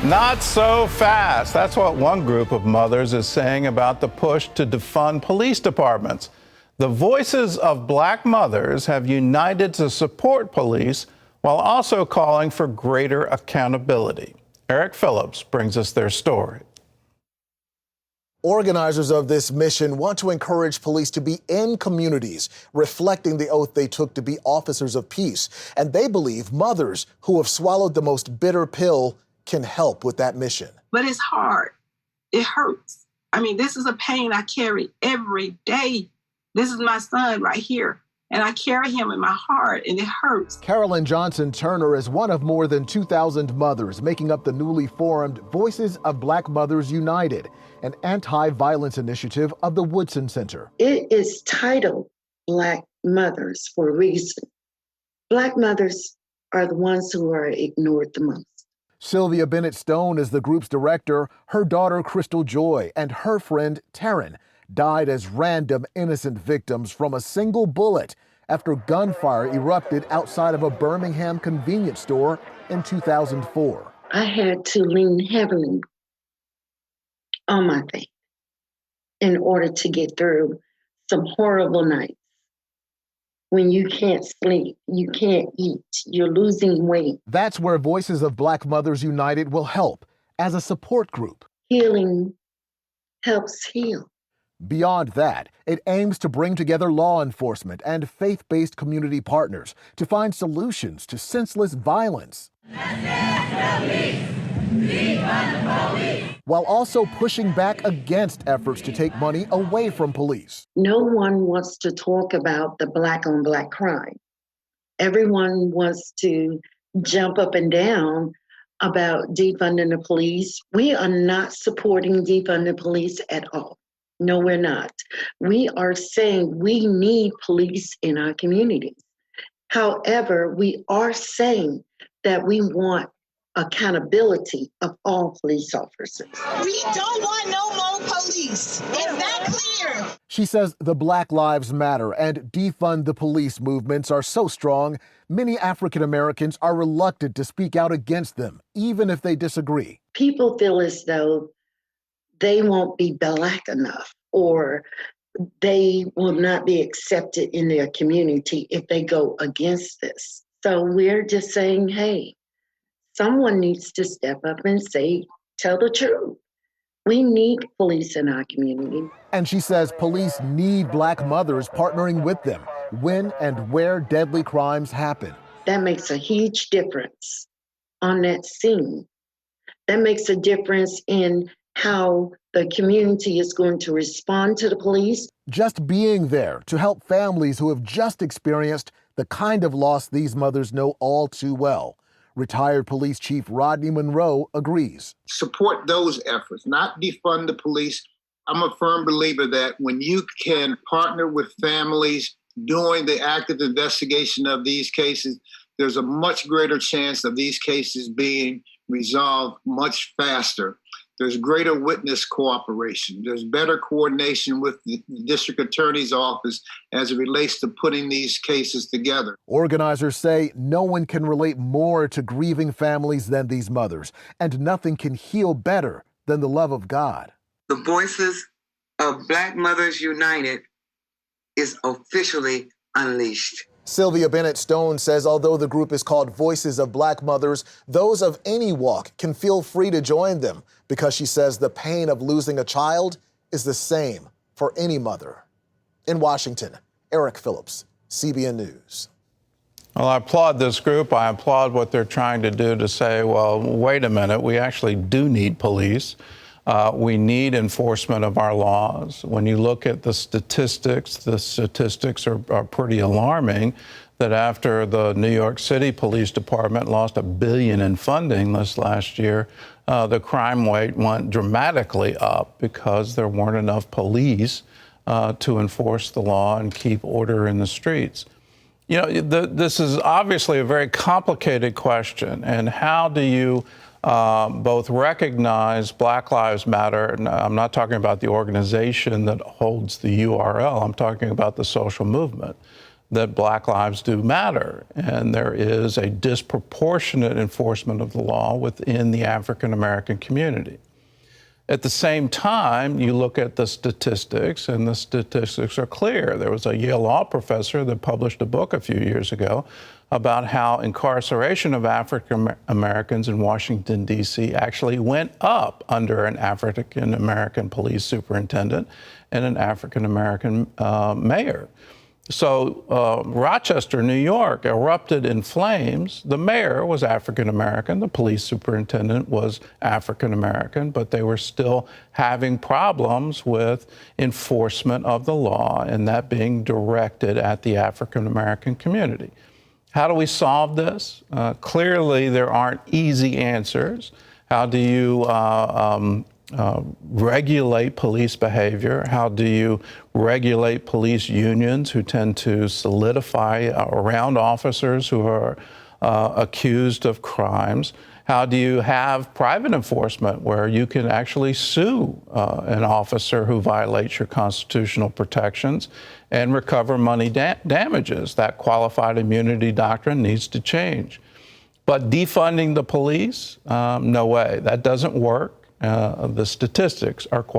Not so fast. That's what one group of mothers is saying about the push to defund police departments. The voices of black mothers have united to support police while also calling for greater accountability. Eric Phillips brings us their story. Organizers of this mission want to encourage police to be in communities, reflecting the oath they took to be officers of peace. And they believe mothers who have swallowed the most bitter pill can help with that mission. But it's hard. It hurts. I mean, this is a pain I carry every day. This is my son right here, and I carry him in my heart, and it hurts. Carolyn Johnson Turner is one of more than 2,000 mothers making up the newly formed Voices of Black Mothers United, an anti-violence initiative of the Woodson Center. It is titled Black Mothers for a reason. Black mothers are the ones who are ignored the most. Sylvia Bennett Stone is the group's director. Her daughter, Crystal Joy, and her friend, Taryn, died as random innocent victims from a single bullet after gunfire erupted outside of a Birmingham convenience store in 2004. I had to lean heavily on my faith in order to get through some horrible nights when you can't sleep, you can't eat, you're losing weight. That's where Voices of Black Mothers United will help as a support group. Healing helps heal. Beyond that, it aims to bring together law enforcement and faith-based community partners to find solutions to senseless violence, while also pushing back against efforts to take money away from police. No one wants to talk about the black on black crime. Everyone wants to jump up and down about defunding the police. We are not supporting defunding the police at all. No, we're not. We are saying we need police in our communities. However, we are saying that we want accountability of all police officers. We don't want no more police. Is that clear? She says the Black Lives Matter and Defund the Police movements are so strong, many African Americans are reluctant to speak out against them, even if they disagree. People feel as though they won't be black enough, or they will not be accepted in their community if they go against this. So we're just saying, hey, someone needs to step up and say, tell the truth. We need police in our community. And she says police need black mothers partnering with them when and where deadly crimes happen. That makes a huge difference on that scene. That makes a difference in how the community is going to respond to the police. Just being there to help families who have just experienced the kind of loss these mothers know all too well. Retired Police Chief Rodney Monroe agrees. Support those efforts, not defund the police. I'm a firm believer that when you can partner with families doing the active investigation of these cases, there's a much greater chance of these cases being resolved much faster. There's greater witness cooperation. There's better coordination with the district attorney's office as it relates to putting these cases together. Organizers say no one can relate more to grieving families than these mothers, and nothing can heal better than the love of God. The Voices of Black Mothers United is officially unleashed. Sylvia Bennett Stone says although the group is called Voices of Black Mothers, those of any walk can feel free to join them because she says the pain of losing a child is the same for any mother. In Washington, Eric Phillips, CBN News. Well, I applaud this group. I applaud what they're trying to do to say, well, wait a minute, we actually do need police. We need enforcement of our laws. When you look at the statistics are pretty alarming that after the New York City Police Department lost $1 billion in funding this last year, the crime rate went dramatically up because there weren't enough police to enforce the law and keep order in the streets. You know, this is obviously a very complicated question. And how do you both recognize Black Lives Matter? And I'm not talking about the organization that holds the URL. I'm talking about the social movement. that Black lives do matter, and there is a disproportionate enforcement of the law within the African American community. At the same time, you look at the statistics, and the statistics are clear. There was a Yale law professor that published a book a few years ago about how incarceration of African Americans in Washington, D.C. actually went up under an African American police superintendent and an African American mayor. So Rochester, New York, erupted in flames. The mayor was African American. The police superintendent was African American, but they were still having problems with enforcement of the law, and that being directed at the African American community. How do we solve this? Clearly, there aren't easy answers. How do you regulate police behavior? How do you regulate police unions who tend to solidify around officers who are accused of crimes? How do you have private enforcement where you can actually sue an officer who violates your constitutional protections and recover money damages? That qualified immunity doctrine needs to change. But defunding the police, no way. That doesn't work. The statistics are quite